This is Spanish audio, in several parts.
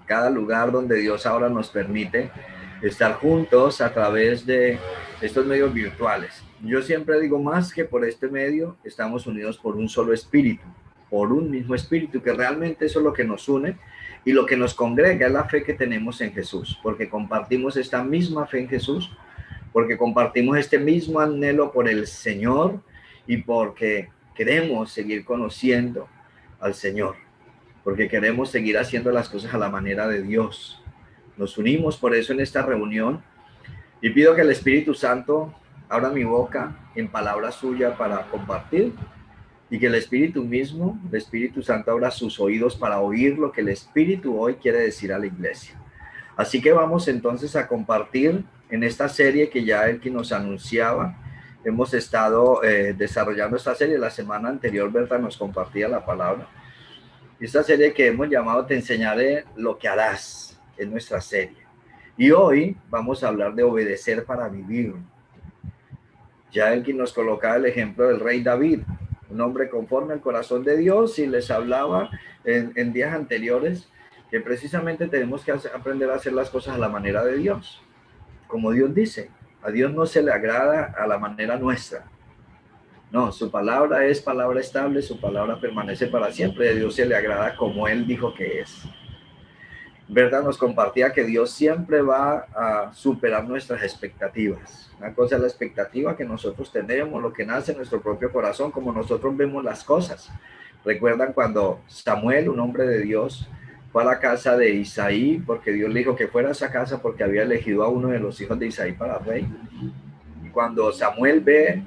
cada lugar donde Dios ahora nos permite estar juntos a través de estos medios virtuales. Yo siempre digo, más que por este medio, estamos unidos por un solo espíritu, por un mismo espíritu, que realmente eso es lo que nos une y lo que nos congrega es la fe que tenemos en Jesús, porque compartimos esta misma fe en Jesús, porque compartimos este mismo anhelo por el Señor y porque queremos seguir conociendo al Señor, porque queremos seguir haciendo las cosas a la manera de Dios. Nos unimos por eso en esta reunión y pido que el Espíritu Santo abra mi boca en palabra suya para compartir y que el Espíritu mismo, el Espíritu Santo, abra sus oídos para oír lo que el Espíritu hoy quiere decir a la iglesia. Así que vamos entonces a compartir en esta serie que ya el que nos anunciaba. Hemos estado desarrollando esta serie. La semana anterior Berta nos compartía la palabra. Esta serie que hemos llamado Te enseñaré lo que harás, es nuestra serie. Y hoy vamos a hablar de obedecer para vivir. Ya el que nos colocaba el ejemplo del rey David, un hombre conforme al corazón de Dios, y les hablaba en días anteriores que precisamente tenemos que aprender a hacer las cosas a la manera de Dios, como Dios dice. A Dios no se le agrada a la manera nuestra. No, su palabra es palabra estable, su palabra permanece para siempre. A Dios se le agrada como Él dijo que es. Verdad, nos compartía que Dios siempre va a superar nuestras expectativas. Una cosa es la expectativa que nosotros tenemos, lo que nace en nuestro propio corazón, como nosotros vemos las cosas. Recuerdan cuando Samuel, un hombre de Dios, fue a la casa de Isaí, porque Dios le dijo que fuera a esa casa porque había elegido a uno de los hijos de Isaí para rey. Y cuando Samuel ve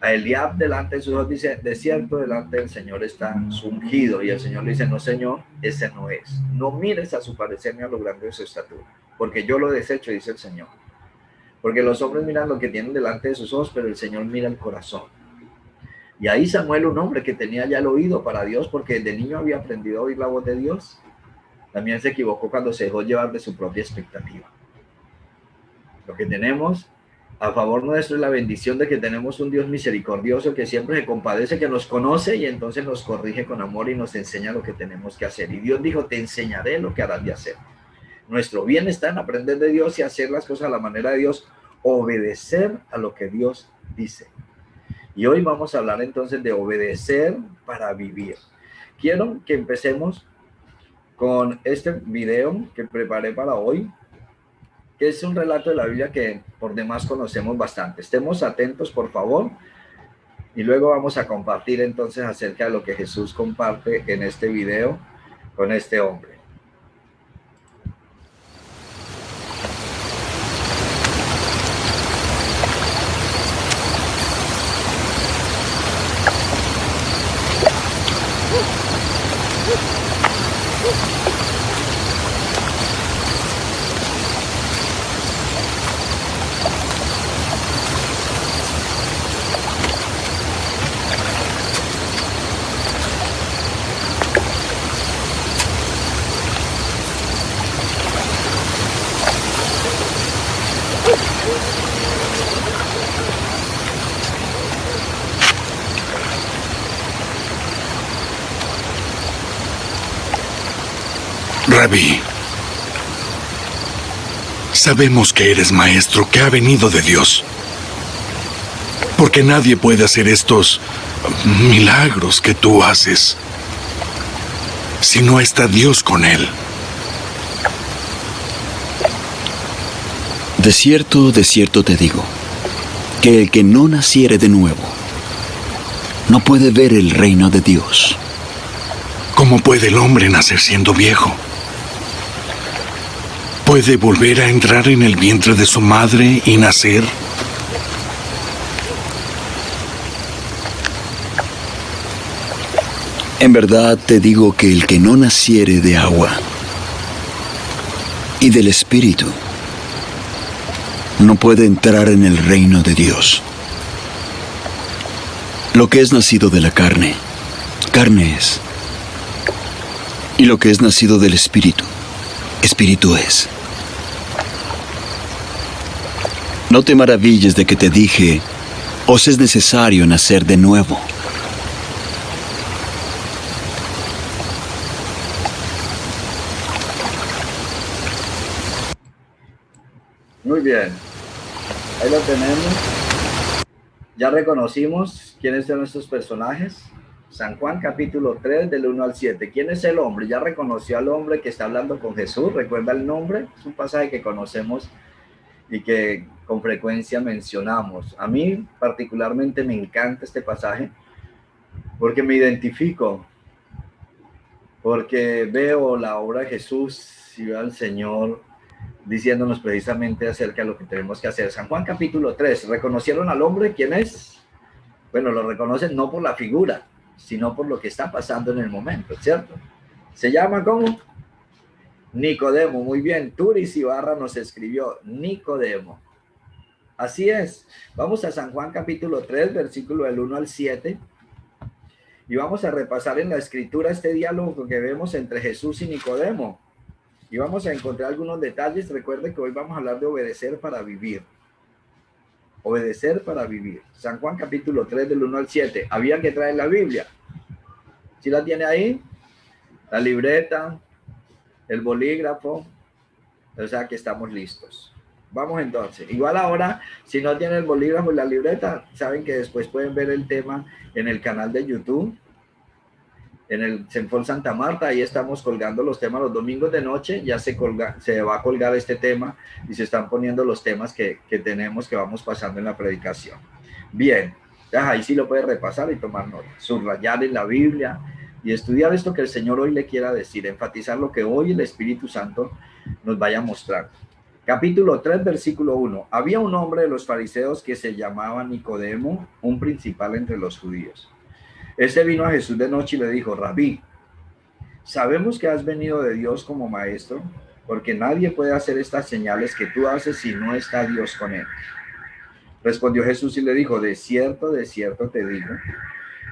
a Eliab delante de sus ojos, dice, de cierto, delante del Señor está su ungido. Y el Señor le dice, no, Señor, ese no es. No mires a su parecer ni a lo grande de su estatura, porque yo lo desecho, dice el Señor. Porque los hombres miran lo que tienen delante de sus ojos, pero el Señor mira el corazón. Y ahí Samuel, un hombre que tenía ya el oído para Dios, porque de niño había aprendido a oír la voz de Dios, también se equivocó cuando se dejó llevar de su propia expectativa. Lo que tenemos a favor nuestro es la bendición de que tenemos un Dios misericordioso que siempre se compadece, que nos conoce y entonces nos corrige con amor y nos enseña lo que tenemos que hacer. Y Dios dijo, te enseñaré lo que harás de hacer. Nuestro bien está en aprender de Dios y hacer las cosas a la manera de Dios, obedecer a lo que Dios dice. Y hoy vamos a hablar entonces de obedecer para vivir. Quiero que empecemos con este video que preparé para hoy, que es un relato de la Biblia que por demás conocemos bastante. Estemos atentos, por favor, y luego vamos a compartir entonces acerca de lo que Jesús comparte en este video con este hombre. Rabí, sabemos que eres maestro que ha venido de Dios, porque nadie puede hacer estos milagros que tú haces si no está Dios con él. De cierto te digo, que el que no naciere de nuevo, no puede ver el reino de Dios. ¿Cómo puede el hombre nacer siendo viejo? ¿Puede volver a entrar en el vientre de su madre y nacer? En verdad te digo que el que no naciere de agua y del Espíritu, no puede entrar en el reino de Dios. Lo que es nacido de la carne, carne es. Y lo que es nacido del Espíritu, Espíritu es. No te maravilles de que te dije, os es necesario nacer de nuevo. Muy bien. Ahí lo tenemos. Ya reconocimos quiénes son estos personajes. San Juan capítulo 3 del 1 al 7. ¿Quién es el hombre? Ya reconoció al hombre que está hablando con Jesús. ¿Recuerda el nombre? Es un pasaje que conocemos y que con frecuencia mencionamos. A mí particularmente me encanta este pasaje porque me identifico, porque veo la obra de Jesús y veo al Señor diciéndonos precisamente acerca de lo que tenemos que hacer. San Juan capítulo 3, ¿reconocieron al hombre? ¿Quién es? Bueno, lo reconocen no por la figura, sino por lo que está pasando en el momento, ¿cierto? Se llama ¿cómo? Nicodemo. Muy bien, Turis Ibarra nos escribió Nicodemo. Así es. Vamos a San Juan capítulo 3, versículo del 1 al 7. Y vamos a repasar en la escritura este diálogo que vemos entre Jesús y Nicodemo. Y vamos a encontrar algunos detalles. Recuerde que hoy vamos a hablar de obedecer para vivir. Obedecer para vivir. San Juan capítulo 3 del 1 al 7. Había que traer la Biblia. ¿Sí la tiene ahí? La libreta, el bolígrafo. O sea que estamos listos. Vamos entonces. Igual ahora, si no tienen el bolígrafo y la libreta, saben que después pueden ver el tema en el canal de YouTube. En el Senfol Santa Marta, ahí estamos colgando los temas los domingos de noche, ya se va a colgar este tema y se están poniendo los temas que tenemos, que vamos pasando en la predicación. Bien, ya ahí sí lo puede repasar y tomar nota, subrayar en la Biblia y estudiar esto que el Señor hoy le quiera decir, enfatizar lo que hoy el Espíritu Santo nos vaya a mostrar. Capítulo 3, versículo 1. Había un hombre de los fariseos que se llamaba Nicodemo, un principal entre los judíos. Este vino a Jesús de noche y le dijo: Rabí, sabemos que has venido de Dios como maestro, porque nadie puede hacer estas señales que tú haces si no está Dios con él. Respondió Jesús y le dijo: de cierto te digo,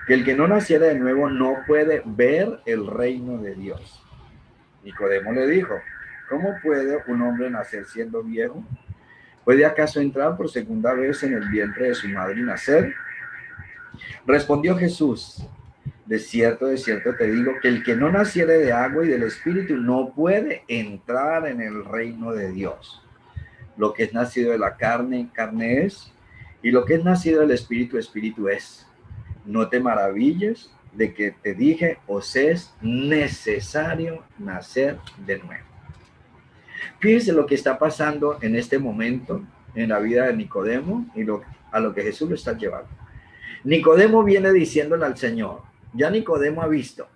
que el que no naciera de nuevo no puede ver el reino de Dios. Nicodemo le dijo: ¿cómo puede un hombre nacer siendo viejo? ¿Puede acaso entrar por segunda vez en el vientre de su madre y nacer? Respondió Jesús: de cierto te digo, que el que no naciere de agua y del Espíritu no puede entrar en el reino de Dios. Lo que es nacido de la carne, carne es, y lo que es nacido del Espíritu, Espíritu es. No te maravilles de que te dije, os es necesario nacer de nuevo. Fíjense lo que está pasando en este momento en la vida de Nicodemo y a lo que Jesús lo está llevando. Nicodemo viene diciéndole al Señor, ya Nicodemo ha visto,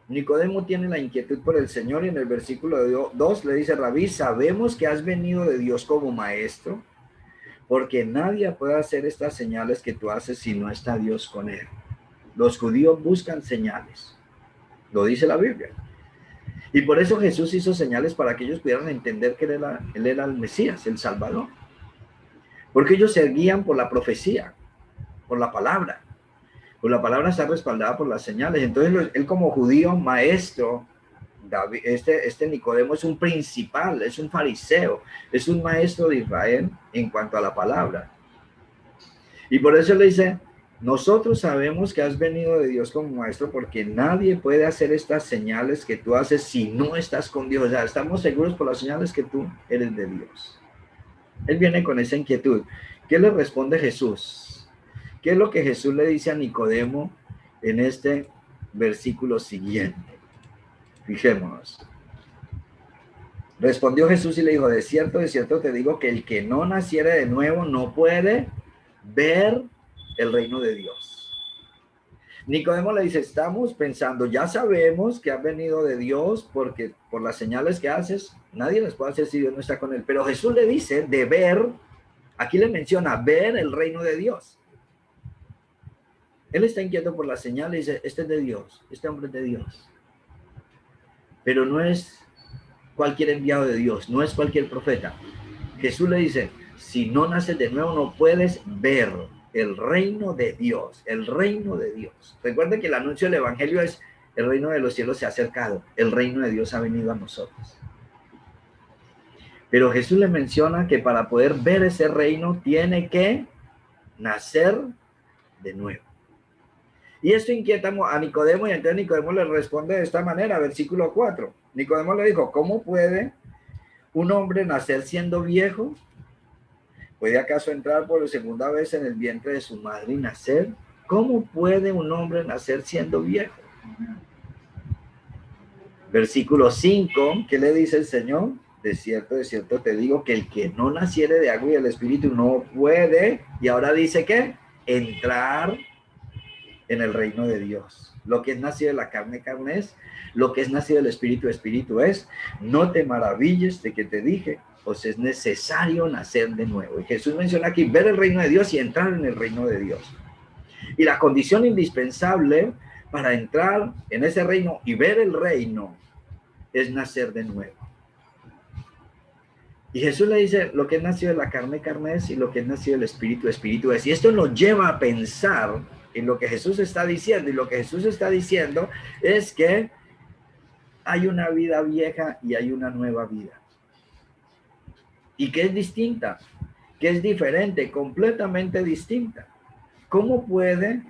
Nicodemo tiene la inquietud por el Señor y en el versículo 2 le dice: Rabí, sabemos que has venido de Dios como maestro, porque nadie puede hacer estas señales que tú haces si no está Dios con él. Los judíos buscan señales, lo dice la Biblia. Y por eso Jesús hizo señales para que ellos pudieran entender que él era el Mesías, el Salvador. Porque ellos se guían por la profecía, por la palabra. Pues la palabra está respaldada por las señales. Entonces él como judío maestro, David, este Nicodemo es un principal, es un fariseo, es un maestro de Israel en cuanto a la palabra. Y por eso le dice: nosotros sabemos que has venido de Dios como maestro, porque nadie puede hacer estas señales que tú haces si no estás con Dios. O sea, estamos seguros por las señales que tú eres de Dios. Él viene con esa inquietud. ¿Qué le responde Jesús? ¿Qué es lo que Jesús le dice a Nicodemo en este versículo siguiente? Fijémonos. Respondió Jesús y le dijo: de cierto te digo, que el que no naciere de nuevo no puede ver el reino de Dios. Nicodemo le dice: estamos pensando, ya sabemos que has venido de Dios, porque por las señales que haces, nadie las puede hacer si Dios no está con él. Pero Jesús le dice de ver, aquí le menciona ver el reino de Dios. Él está inquieto por las señales y dice: este es de Dios, este hombre es de Dios. Pero no es cualquier enviado de Dios, no es cualquier profeta. Jesús le dice: si no naces de nuevo no puedes ver el reino de Dios, el reino de Dios. Recuerden que el anuncio del evangelio es: el reino de los cielos se ha acercado, el reino de Dios ha venido a nosotros. Pero Jesús le menciona que para poder ver ese reino tiene que nacer de nuevo. Y esto inquieta a Nicodemo, y entonces Nicodemo le responde de esta manera, versículo 4. Nicodemo le dijo: ¿cómo puede un hombre nacer siendo viejo? ¿Puede acaso entrar por segunda vez en el vientre de su madre y nacer? ¿Cómo puede un hombre nacer siendo viejo? Versículo 5, ¿qué le dice el Señor? De cierto te digo que el que no naciere de agua y del Espíritu no puede, y ahora dice que entrar en el reino de Dios. Lo que es nacido de la carne, carne es. Lo que es nacido del Espíritu, Espíritu es. No te maravilles de que te dije, pues es necesario nacer de nuevo. Y Jesús menciona aquí ver el reino de Dios y entrar en el reino de Dios. Y la condición indispensable para entrar en ese reino y ver el reino es nacer de nuevo. Y Jesús le dice, lo que es nacido de la carne, carne es, y lo que es nacido del Espíritu, Espíritu es. Y esto nos lleva a pensar en lo que Jesús está diciendo. Y lo que Jesús está diciendo es que hay una vida vieja y hay una nueva vida. Y que es distinta, que es diferente, completamente distinta. ¿Cómo puede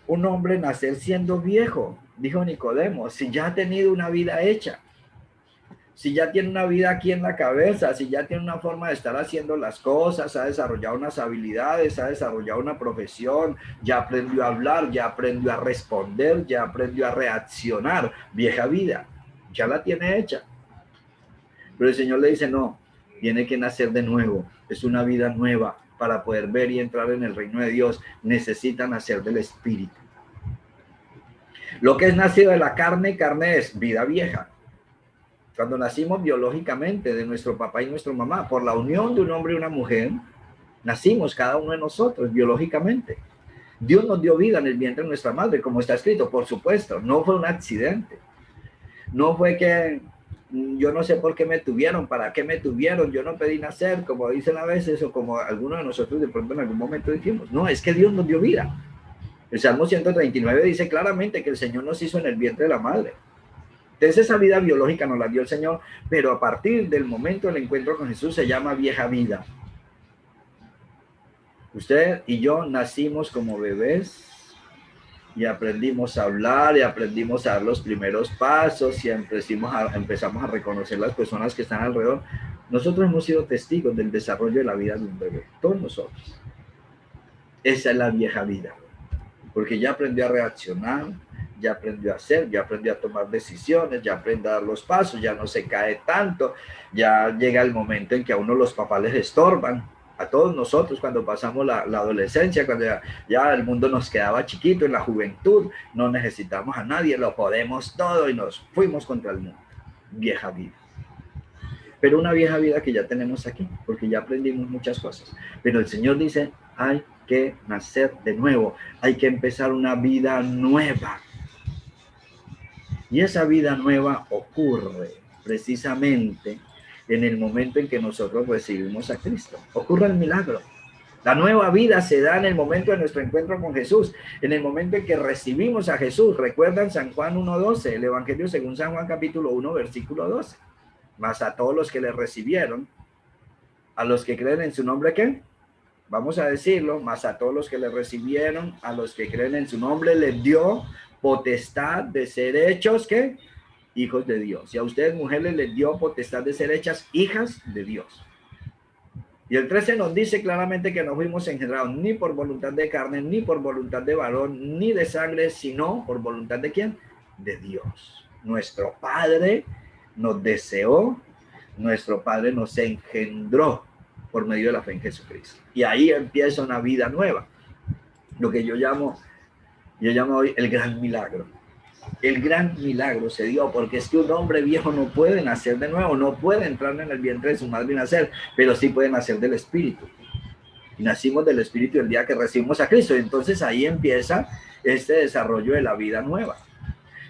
un hombre nacer siendo viejo? Dijo Nicodemo, si ya ha tenido una vida hecha. Si ya tiene una vida aquí en la cabeza, si ya tiene una forma de estar haciendo las cosas, ha desarrollado unas habilidades, ha desarrollado una profesión, ya aprendió a hablar, ya aprendió a responder, ya aprendió a reaccionar. Vieja vida, ya la tiene hecha. Pero el Señor le dice, no, tiene que nacer de nuevo. Es una vida nueva. Para poder ver y entrar en el reino de Dios, necesita nacer del Espíritu. Lo que es nacido de la carne, carne es vida vieja. Cuando nacimos biológicamente de nuestro papá y nuestra mamá, por la unión de un hombre y una mujer, nacimos cada uno de nosotros biológicamente. Dios nos dio vida en el vientre de nuestra madre, como está escrito, por supuesto. No fue un accidente. No fue que yo no sé por qué me tuvieron, para qué me tuvieron, yo no pedí nacer, como dicen a veces, o como algunos de nosotros de pronto en algún momento dijimos. No, es que Dios nos dio vida. El Salmo 139 dice claramente que el Señor nos hizo en el vientre de la madre. Entonces esa vida biológica nos la dio el Señor, pero a partir del momento del encuentro con Jesús se llama vieja vida. Usted y yo nacimos como bebés y aprendimos a hablar y aprendimos a dar los primeros pasos y empezamos a reconocer las personas que están alrededor. Nosotros hemos sido testigos del desarrollo de la vida de un bebé, todos nosotros. Esa es la vieja vida, porque ya aprendió a reaccionar, ya aprendió a hacer, ya aprendió a tomar decisiones, ya aprendió a dar los pasos, ya no se cae tanto, ya llega el momento en que a uno los papás les estorban. A todos nosotros cuando pasamos la adolescencia, cuando ya el mundo nos quedaba chiquito, en la juventud, no necesitamos a nadie, lo podemos todo y nos fuimos contra el mundo. Vieja vida. Pero una vieja vida que ya tenemos aquí, porque ya aprendimos muchas cosas. Pero el Señor dice, hay que nacer de nuevo, hay que empezar una vida nueva. Y esa vida nueva ocurre precisamente en el momento en que nosotros recibimos a Cristo. Ocurre el milagro. La nueva vida se da en el momento de nuestro encuentro con Jesús, en el momento en que recibimos a Jesús. ¿Recuerdan San Juan 1:12? El Evangelio según San Juan capítulo 1, versículo 12. Mas a todos los que le recibieron, a los que creen en su nombre, ¿qué? Vamos a decirlo, mas a todos los que le recibieron, a los que creen en su nombre, les dio potestad de ser hechos, ¿qué? Hijos de Dios. Y a ustedes, mujeres, les dio potestad de ser hechas hijas de Dios. Y el 13 nos dice claramente que no fuimos engendrados ni por voluntad de carne, ni por voluntad de varón, ni de sangre, sino por voluntad de ¿quién? De Dios. Nuestro Padre nos deseó, nuestro Padre nos engendró por medio de la fe en Jesucristo. Y ahí empieza una vida nueva. Lo que yo llamo hoy el gran milagro. El gran milagro se dio porque es que un hombre viejo no puede nacer de nuevo, no puede entrar en el vientre de su madre y nacer, pero sí puede nacer del Espíritu. Y nacimos del Espíritu el día que recibimos a Cristo. Entonces ahí empieza este desarrollo de la vida nueva.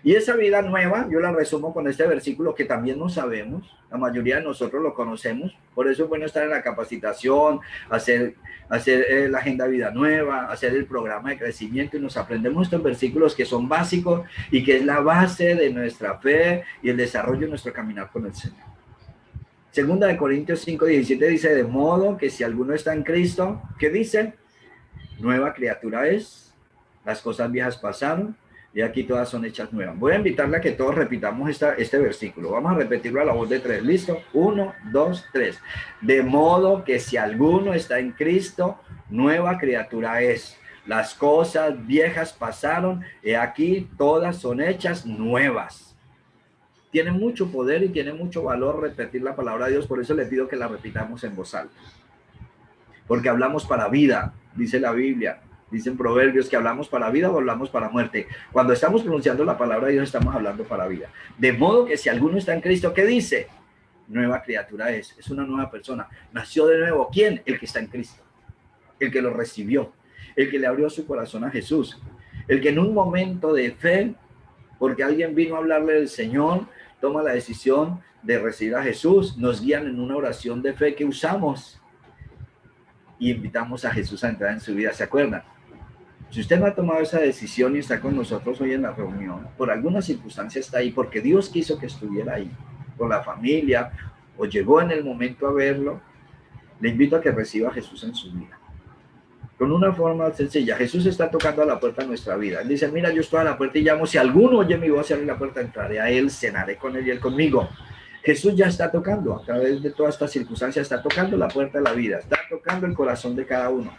Y esa vida nueva, yo la resumo con este versículo que también no sabemos, la mayoría de nosotros lo conocemos, por eso es bueno estar en la capacitación, hacer la agenda vida nueva, hacer el programa de crecimiento y nos aprendemos estos versículos que son básicos y que es la base de nuestra fe y el desarrollo de nuestro caminar con el Señor. Segunda de Corintios 5:17 dice, de modo que si alguno está en Cristo, ¿qué dice? Nueva criatura es, las cosas viejas pasaron, y aquí todas son hechas nuevas. Voy a invitarle a que todos repitamos este versículo. Vamos a repetirlo a la voz de 3. ¿Listo? 1, 2, 3. De modo que si alguno está en Cristo, nueva criatura es. Las cosas viejas pasaron, y aquí todas son hechas nuevas. Tiene mucho poder y tiene mucho valor repetir la palabra de Dios, por eso le pido que la repitamos en voz alta. Porque hablamos para vida, dice la Biblia. Dicen Proverbios que hablamos para vida o hablamos para muerte. Cuando estamos pronunciando la palabra de Dios, estamos hablando para vida. De modo que si alguno está en Cristo, ¿qué dice? Nueva criatura es una nueva persona. Nació de nuevo. ¿Quién? El que está en Cristo. El que lo recibió. El que le abrió su corazón a Jesús. El que en un momento de fe, porque alguien vino a hablarle del Señor, toma la decisión de recibir a Jesús. Nos guían en una oración de fe que usamos y invitamos a Jesús a entrar en su vida. ¿Se acuerdan? Si usted no ha tomado esa decisión y está con nosotros hoy en la reunión, por alguna circunstancia está ahí, porque Dios quiso que estuviera ahí, por la familia, o llegó en el momento a verlo, le invito a que reciba a Jesús en su vida. Con una forma sencilla, Jesús está tocando a la puerta de nuestra vida. Él dice, mira, yo estoy a la puerta y llamo, si alguno oye mi voz y abre la puerta, entraré a él, cenaré con él y él conmigo. Jesús ya está tocando, a través de todas estas circunstancias, está tocando la puerta de la vida, está tocando el corazón de cada uno.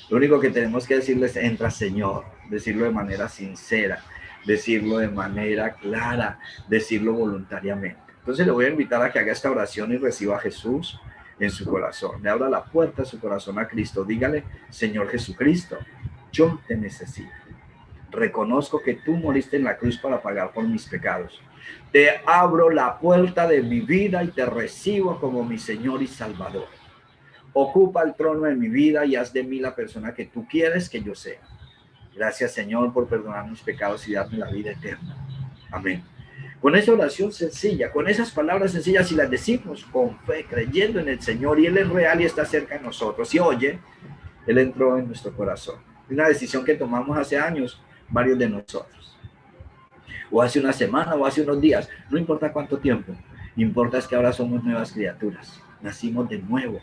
Lo único que tenemos que decirles, entra Señor, decirlo de manera sincera, decirlo de manera clara, decirlo voluntariamente. Entonces le voy a invitar a que haga esta oración y reciba a Jesús en su corazón. Le abra la puerta de su corazón a Cristo. Dígale, Señor Jesucristo, yo te necesito. Reconozco que tú moriste en la cruz para pagar por mis pecados. Te abro la puerta de mi vida y te recibo como mi Señor y Salvador. Ocupa el trono de mi vida y haz de mí la persona que tú quieres que yo sea. Gracias, Señor, por perdonar mis pecados y darme la vida eterna. Amén. Con esa oración sencilla, con esas palabras sencillas, si las decimos con fe, creyendo en el Señor, y Él es real y está cerca de nosotros, y oye, Él entró en nuestro corazón. Es una decisión que tomamos hace años, varios de nosotros. O hace una semana, o hace unos días. No importa cuánto tiempo. Importa es que ahora somos nuevas criaturas. Nacimos de nuevo.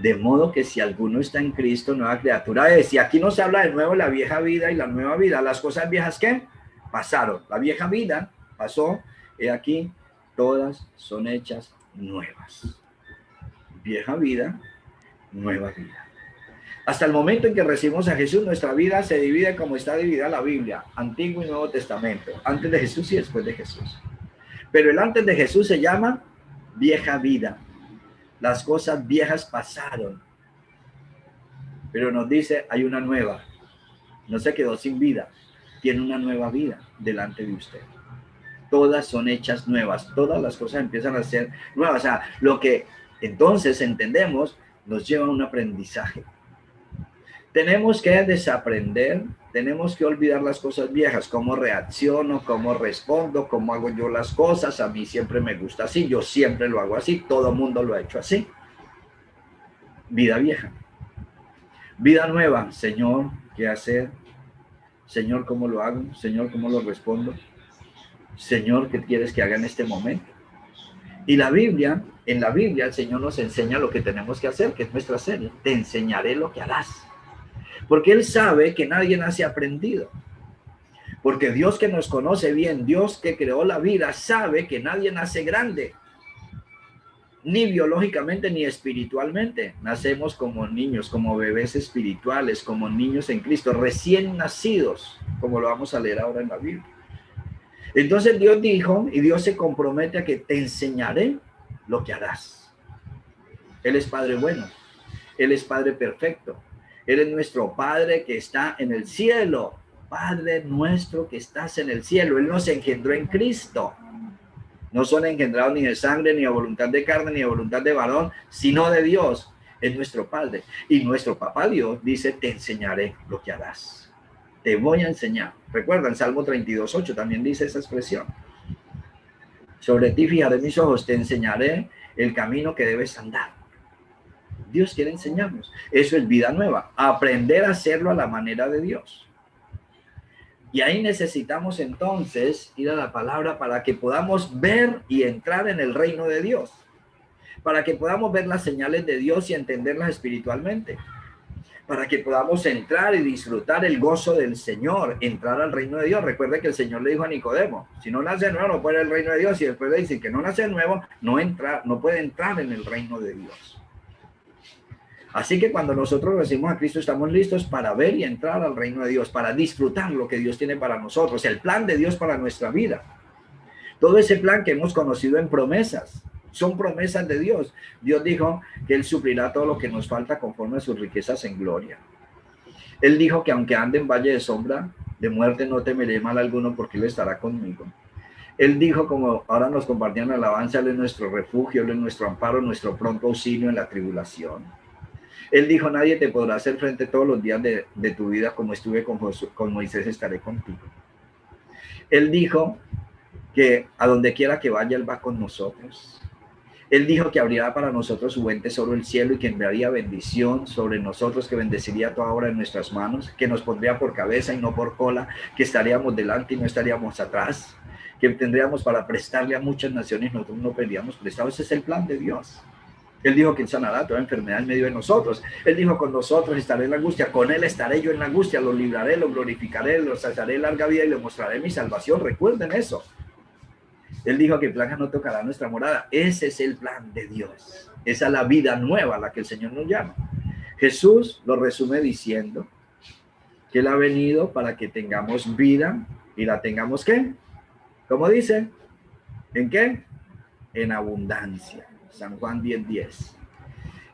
De modo que si alguno está en Cristo, nueva criatura es. Y aquí no se habla de nuevo la vieja vida y la nueva vida. Las cosas viejas, ¿qué? Pasaron. La vieja vida pasó. Y aquí todas son hechas nuevas. Vieja vida, nueva vida. Hasta el momento en que recibimos a Jesús, nuestra vida se divide como está dividida la Biblia. Antiguo y Nuevo Testamento. Antes de Jesús y después de Jesús. Pero el antes de Jesús se llama vieja vida. Las cosas viejas pasaron, pero nos dice, hay una nueva. No se quedó sin vida, tiene una nueva vida delante de usted. Todas son hechas nuevas, todas las cosas empiezan a ser nuevas. O sea, lo que entonces entendemos nos lleva a un aprendizaje. Tenemos que desaprender, tenemos que olvidar las cosas viejas, cómo reacciono, cómo respondo, cómo hago yo las cosas. A mí siempre me gusta así, yo siempre lo hago así, todo el mundo lo ha hecho así. Vida vieja. Vida nueva. Señor, ¿qué hacer? Señor, ¿cómo lo hago? Señor, ¿cómo lo respondo? Señor, ¿qué quieres que haga en este momento? Y la Biblia, en la Biblia el Señor nos enseña lo que tenemos que hacer, que es nuestra serie. Te enseñaré lo que harás. Porque Él sabe que nadie nace aprendido. Porque Dios que nos conoce bien, Dios que creó la vida, sabe que nadie nace grande. Ni biológicamente ni espiritualmente. Nacemos como niños, como bebés espirituales, como niños en Cristo, recién nacidos, como lo vamos a leer ahora en la Biblia. Entonces Dios dijo, y Dios se compromete a que te enseñaré lo que harás. Él es Padre bueno. Él es Padre perfecto. Él es nuestro Padre que está en el cielo. Padre nuestro que estás en el cielo. Él nos engendró en Cristo. No son engendrados ni de sangre, ni de voluntad de carne, ni de voluntad de varón, sino de Dios. Es nuestro Padre. Y nuestro Papá Dios dice, te enseñaré lo que harás. Te voy a enseñar. Recuerda, en Salmo 32:8 también dice esa expresión. Sobre ti fijaré mis ojos, te enseñaré el camino que debes andar. Dios quiere enseñarnos. Eso es vida nueva. Aprender a hacerlo a la manera de Dios. Y ahí necesitamos entonces ir a la palabra para que podamos ver y entrar en el reino de Dios. Para que podamos ver las señales de Dios y entenderlas espiritualmente. para que podamos entrar y disfrutar el gozo del Señor, entrar al reino de Dios. Recuerde que el Señor le dijo a Nicodemo, si no nace de nuevo no puede ir al reino de Dios, y después le dice que no nace de nuevo, no puede entrar en el reino de Dios. Así que cuando nosotros recibimos a Cristo, estamos listos para ver y entrar al reino de Dios, para disfrutar lo que Dios tiene para nosotros, el plan de Dios para nuestra vida. Todo ese plan que hemos conocido en promesas, son promesas de Dios. Dios dijo que Él suplirá todo lo que nos falta conforme a sus riquezas en gloria. Él dijo que aunque ande en valle de sombra de muerte, no temeré mal alguno porque Él estará conmigo. Él dijo, como ahora nos compartían la alabanza, Él es nuestro refugio, Él es nuestro amparo, nuestro pronto auxilio en la tribulación. Él dijo, nadie te podrá hacer frente todos los días de tu vida, como estuve con Moisés, estaré contigo. Él dijo que a donde quiera que vaya, Él va con nosotros. Él dijo que abrirá para nosotros su buen tesoro el cielo y que enviaría bendición sobre nosotros, que bendeciría toda obra en nuestras manos, que nos pondría por cabeza y no por cola, que estaríamos delante y no estaríamos atrás, que tendríamos para prestarle a muchas naciones, nosotros no pedíamos prestado. Ese es el plan de Dios. Él dijo que Él sanará toda enfermedad en medio de nosotros. Él dijo, con nosotros estaré en la angustia, con Él estaré yo en la angustia, lo libraré, lo glorificaré, lo saciaré larga vida y le mostraré mi salvación. Recuerden eso. Él dijo que plaga no tocará nuestra morada. Ese es el plan de Dios. Esa es la vida nueva a la que el Señor nos llama. Jesús lo resume diciendo que Él ha venido para que tengamos vida y la tengamos, ¿qué? ¿Cómo dice? ¿En qué? En abundancia. San Juan 10:10.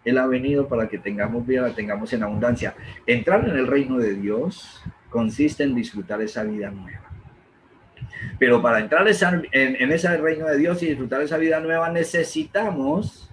Él ha venido para que tengamos vida, la tengamos en abundancia. Entrar en el reino de Dios consiste en disfrutar esa vida nueva. Pero para entrar en ese reino de Dios y disfrutar esa vida nueva, necesitamos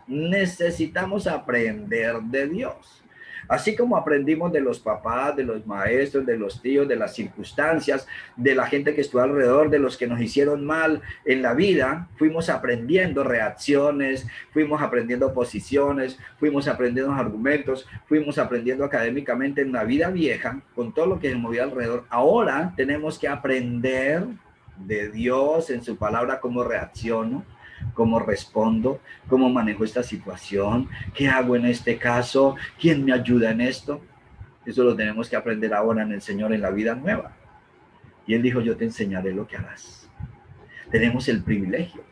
aprender de Dios. Así como aprendimos de los papás, de los maestros, de los tíos, de las circunstancias, de la gente que estuvo alrededor, de los que nos hicieron mal en la vida, fuimos aprendiendo reacciones, fuimos aprendiendo posiciones, fuimos aprendiendo argumentos, fuimos aprendiendo académicamente en la vida vieja, con todo lo que se movía alrededor. Ahora tenemos que aprender de Dios en su palabra, cómo reacciono, cómo respondo, cómo manejo esta situación, qué hago en este caso, quién me ayuda en esto. Eso lo tenemos que aprender ahora en el Señor, en la vida nueva. Y Él dijo, yo te enseñaré lo que harás. Tenemos el privilegio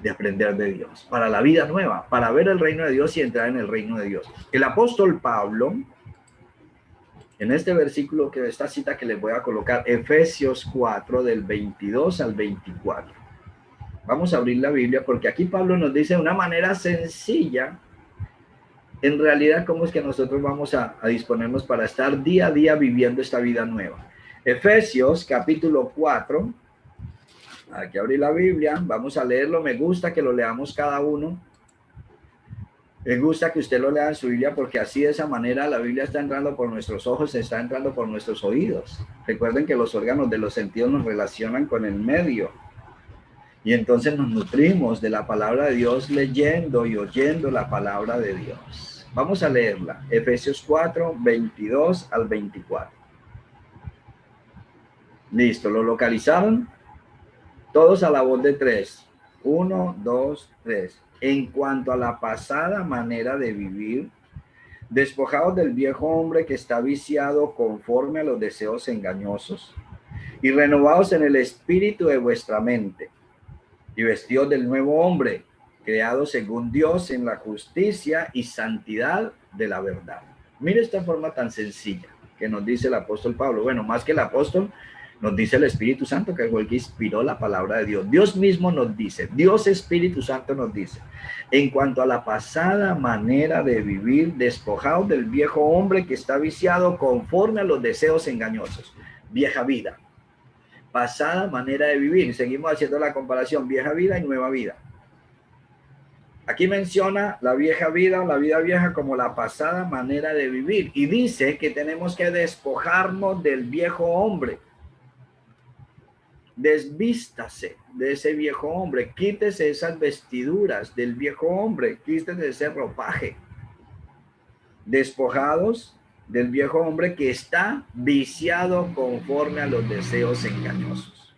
de aprender de Dios para la vida nueva, para ver el reino de Dios y entrar en el reino de Dios. El apóstol Pablo, en este versículo, que esta cita que les voy a colocar, Efesios 4, del 22 al 24. Vamos a abrir la Biblia porque aquí Pablo nos dice de una manera sencilla, en realidad, cómo es que nosotros vamos a disponernos para estar día a día viviendo esta vida nueva. Efesios capítulo 4, aquí abrí la Biblia, vamos a leerlo. Me gusta que lo leamos cada uno. Me gusta que usted lo lea en su Biblia porque así, de esa manera, la Biblia está entrando por nuestros ojos, está entrando por nuestros oídos. Recuerden que los órganos de los sentidos nos relacionan con el medio. Y entonces nos nutrimos de la palabra de Dios leyendo y oyendo la palabra de Dios. Vamos a leerla. Efesios 4, 22 al 24. Listo, ¿lo localizaron? Todos a la voz de 3. 1, 2, 3. En cuanto a la pasada manera de vivir, despojados del viejo hombre que está viciado conforme a los deseos engañosos, y renovados en el espíritu de vuestra mente, y vestidos del nuevo hombre, creado según Dios en la justicia y santidad de la verdad. Mire esta forma tan sencilla que nos dice el apóstol Pablo. Bueno, más que el apóstol, nos dice el Espíritu Santo, que fue el que inspiró la palabra de Dios. Dios mismo nos dice, Dios Espíritu Santo nos dice, en cuanto a la pasada manera de vivir, despojados del viejo hombre que está viciado conforme a los deseos engañosos. Vieja vida. Pasada manera de vivir. Seguimos haciendo la comparación, vieja vida y nueva vida. Aquí menciona la vieja vida o la vida vieja como la pasada manera de vivir. Y dice que tenemos que despojarnos del viejo hombre. Desvístase de ese viejo hombre, quítese esas vestiduras del viejo hombre, quítese ese ropaje. Despojados del viejo hombre que está viciado conforme a los deseos engañosos.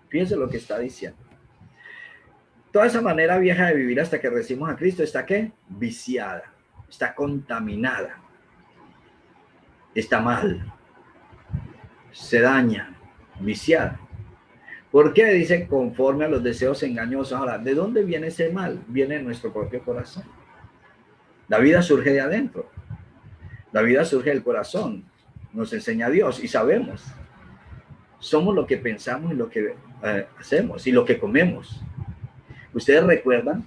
Fíjense lo que está diciendo. Toda esa manera vieja de vivir hasta que recibimos a Cristo está, ¿qué? Viciada. está contaminada, está mal, se daña, viciada. ¿Por qué? Dice conforme a los deseos engañosos. Ahora, ¿de dónde viene ese mal? Viene de nuestro propio corazón. La vida surge de adentro. La vida surge del corazón. Nos enseña Dios y sabemos. Somos lo que pensamos y lo que hacemos y lo que comemos. Ustedes recuerdan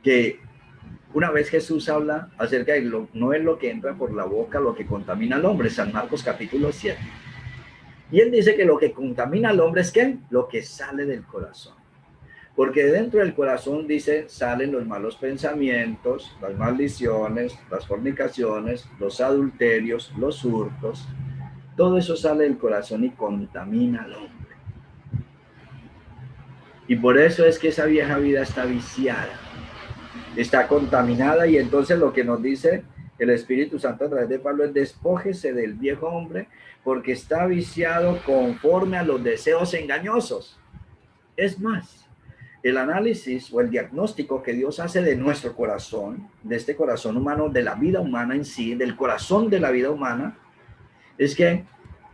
que una vez Jesús habla acerca de no es lo que entra por la boca lo que contamina al hombre, San Marcos capítulo 7. Y él dice que lo que contamina al hombre es ¿qué? Lo que sale del corazón. Porque dentro del corazón, dice, salen los malos pensamientos, las maldiciones, las fornicaciones, los adulterios, los hurtos. Todo eso sale del corazón y contamina al hombre. Y por eso es que esa vieja vida está viciada, está contaminada. Y entonces lo que nos dice el Espíritu Santo a través de Pablo es: despójese del viejo hombre porque está viciado conforme a los deseos engañosos. Es más, el análisis o el diagnóstico que Dios hace de nuestro corazón, de este corazón humano, de la vida humana en sí, del corazón de la vida humana, es que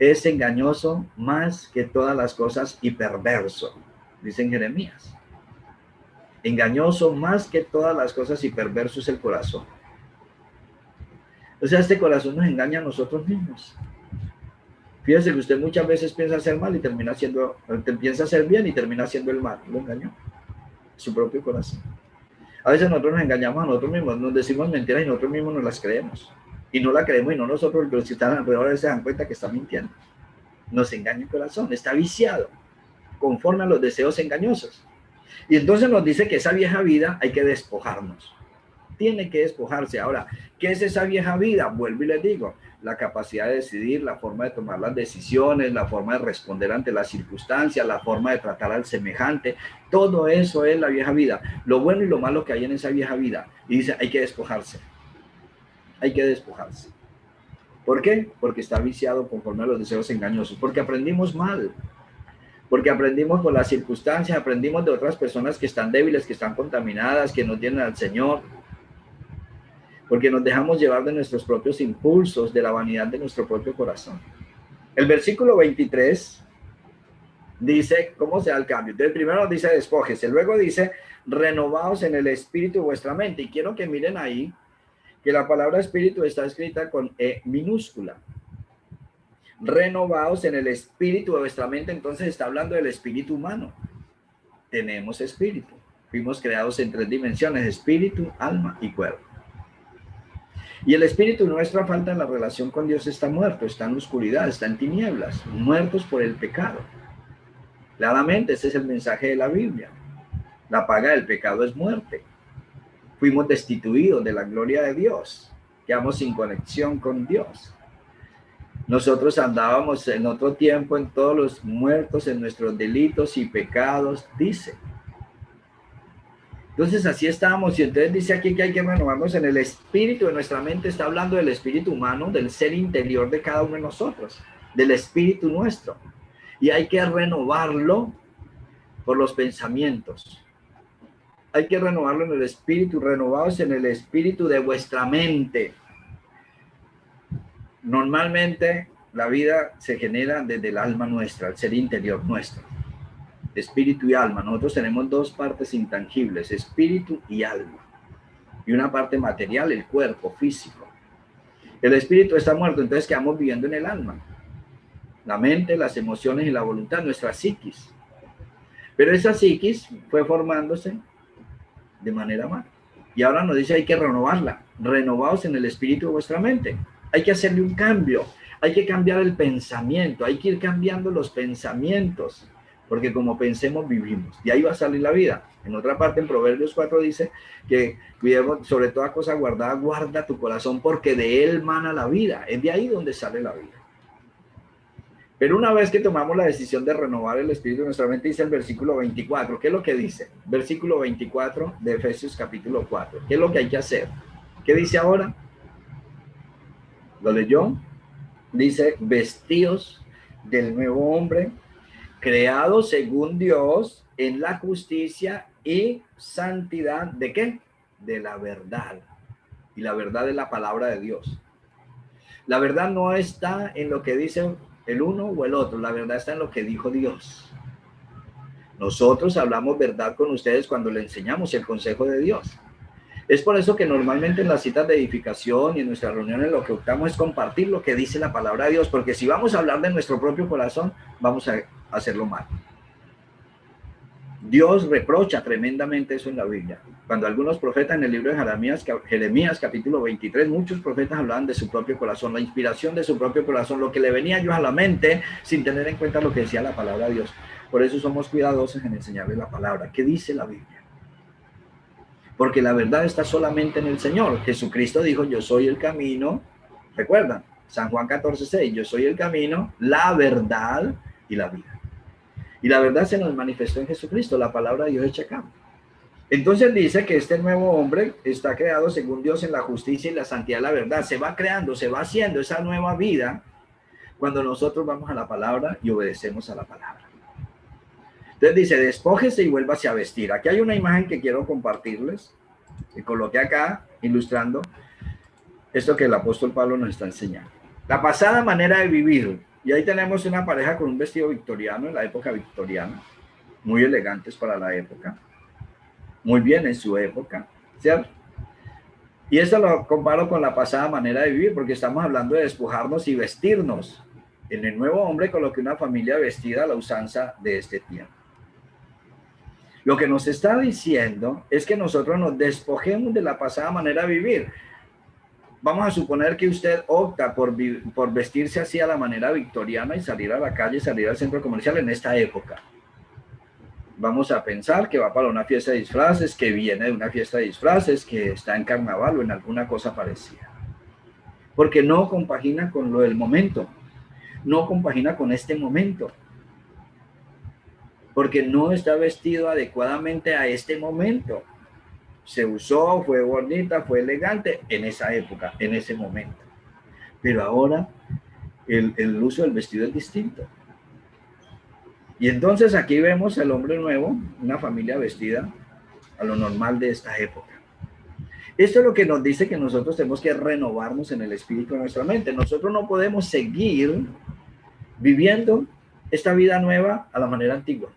es engañoso más que todas las cosas y perverso, dice en Jeremías. Engañoso más que todas las cosas y perverso es el corazón. O sea, este corazón nos engaña a nosotros mismos. Fíjese que usted muchas veces piensa hacer mal y termina haciendo, piensa hacer bien y termina haciendo el mal. Lo engañó. Su propio corazón. A veces nosotros nos engañamos a nosotros mismos, nos decimos mentiras y nosotros mismos nos las creemos. Y no la creemos y no nosotros, pero si están alrededor se dan cuenta que está mintiendo. Nos engaña el corazón, está viciado, conforme a los deseos engañosos. Y entonces nos dice que esa vieja vida hay que despojarnos. Tiene que despojarse. Ahora, ¿qué es esa vieja vida? Vuelvo y les digo, la capacidad de decidir, la forma de tomar las decisiones, la forma de responder ante las circunstancias, la forma de tratar al semejante, todo eso es la vieja vida, lo bueno y lo malo que hay en esa vieja vida. Y dice, hay que despojarse. Hay que despojarse. ¿Por qué? Porque está viciado conforme a los deseos engañosos, porque aprendimos mal, porque aprendimos por las circunstancias, aprendimos de otras personas que están débiles, que están contaminadas, que no tienen al Señor, porque nos dejamos llevar de nuestros propios impulsos, de la vanidad de nuestro propio corazón. El versículo 23 dice cómo se da el cambio. Entonces primero dice despójese, luego dice renovaos en el espíritu de vuestra mente. Y quiero que miren ahí que la palabra espíritu está escrita con E minúscula. Renovaos en el espíritu de vuestra mente. Entonces está hablando del espíritu humano. Tenemos espíritu. Fuimos creados en 3 dimensiones: espíritu, alma y cuerpo. Y el espíritu nuestra falta en la relación con Dios está muerto, está en oscuridad, está en tinieblas, muertos por el pecado. Claramente ese es el mensaje de la Biblia. La paga del pecado es muerte. Fuimos destituidos de la gloria de Dios, quedamos sin conexión con Dios. Nosotros andábamos en otro tiempo en todos los muertos en nuestros delitos y pecados, dice. Entonces así estábamos, y entonces dice aquí que hay que renovarnos en el espíritu de nuestra mente. Está hablando del espíritu humano, del ser interior de cada uno de nosotros, del espíritu nuestro. Y hay que renovarlo por los pensamientos. Hay que renovarlo en el espíritu, renovados en el espíritu de vuestra mente. Normalmente la vida se genera desde el alma nuestra, el ser interior nuestro. Espíritu y alma. Nosotros tenemos 2 partes intangibles, espíritu y alma. Y una parte material, el cuerpo físico. El espíritu está muerto, entonces quedamos viviendo en el alma. La mente, las emociones y la voluntad, nuestra psiquis. Pero esa psiquis fue formándose de manera mala. Y ahora nos dice hay que renovarla. Renovaos en el espíritu de vuestra mente. Hay que hacerle un cambio. Hay que cambiar el pensamiento. Hay que ir cambiando los pensamientos. Porque como pensemos, vivimos. De ahí va a salir la vida. En otra parte, en Proverbios 4 dice que cuidemos, sobre toda cosa guardada, guarda tu corazón, porque de él mana la vida. Es de ahí donde sale la vida. Pero una vez que tomamos la decisión de renovar el espíritu de nuestra mente, dice el versículo 24. ¿Qué es lo que dice? Versículo 24 de Efesios capítulo 4. ¿Qué es lo que hay que hacer? ¿Qué dice ahora? ¿Lo leyó? Dice, vestíos del nuevo hombre, creado según Dios en la justicia y santidad, ¿de qué? De la verdad. y la verdad es la palabra de Dios. La verdad no está en lo que dice el uno o el otro, la verdad está en lo que dijo Dios. Nosotros hablamos verdad con ustedes cuando le enseñamos el consejo de Dios. Es por eso que normalmente en las citas de edificación y en nuestras reuniones lo que optamos es compartir lo que dice la palabra de Dios, porque si vamos a hablar de nuestro propio corazón, vamos a hacerlo mal. Dios reprocha tremendamente eso en la Biblia. Cuando algunos profetas en el libro de Jeremías capítulo 23, muchos profetas hablaban de su propio corazón, la inspiración de su propio corazón, lo que le venía a ellos a la mente sin tener en cuenta lo que decía la palabra de Dios. Por eso somos cuidadosos en enseñarles la palabra. ¿Qué dice la Biblia? Porque la verdad está solamente en el Señor. Jesucristo dijo, yo soy el camino. ¿Recuerdan? San Juan 14:6, yo soy el camino, la verdad y la vida. Y la verdad se nos manifestó en Jesucristo, la palabra de Dios hecha carne. Entonces dice que este nuevo hombre está creado según Dios en la justicia y la santidad de la verdad. Se va creando, se va haciendo esa nueva vida cuando nosotros vamos a la palabra y obedecemos a la palabra. Entonces dice, despójese y vuélvase a vestir. Aquí hay una imagen que quiero compartirles, que coloqué acá ilustrando esto que el apóstol Pablo nos está enseñando. La pasada manera de vivir. Y ahí tenemos una pareja con un vestido victoriano en la época victoriana, muy elegantes para la época, muy bien en su época, ¿cierto? Y esto lo comparo con la pasada manera de vivir, porque estamos hablando de despojarnos y vestirnos. En el nuevo hombre coloqué una familia vestida a la usanza de este tiempo. Lo que nos está diciendo es que nosotros nos despojemos de la pasada manera de vivir. Vamos a suponer que usted opta por vestirse así a la manera victoriana y salir a la calle, salir al centro comercial en esta época. Vamos a pensar que va para una fiesta de disfraces, que viene de una fiesta de disfraces, que está en carnaval o en alguna cosa parecida. Porque no compagina con lo del momento. No compagina con este momento. Porque no está vestido adecuadamente a este momento. Se usó, fue bonita, fue elegante en esa época, en ese momento. Pero ahora el uso del vestido es distinto. Y entonces aquí vemos el hombre nuevo, una familia vestida a lo normal de esta época. Esto es lo que nos dice que nosotros tenemos que renovarnos en el espíritu de nuestra mente. Nosotros no podemos seguir viviendo esta vida nueva a la manera antigua,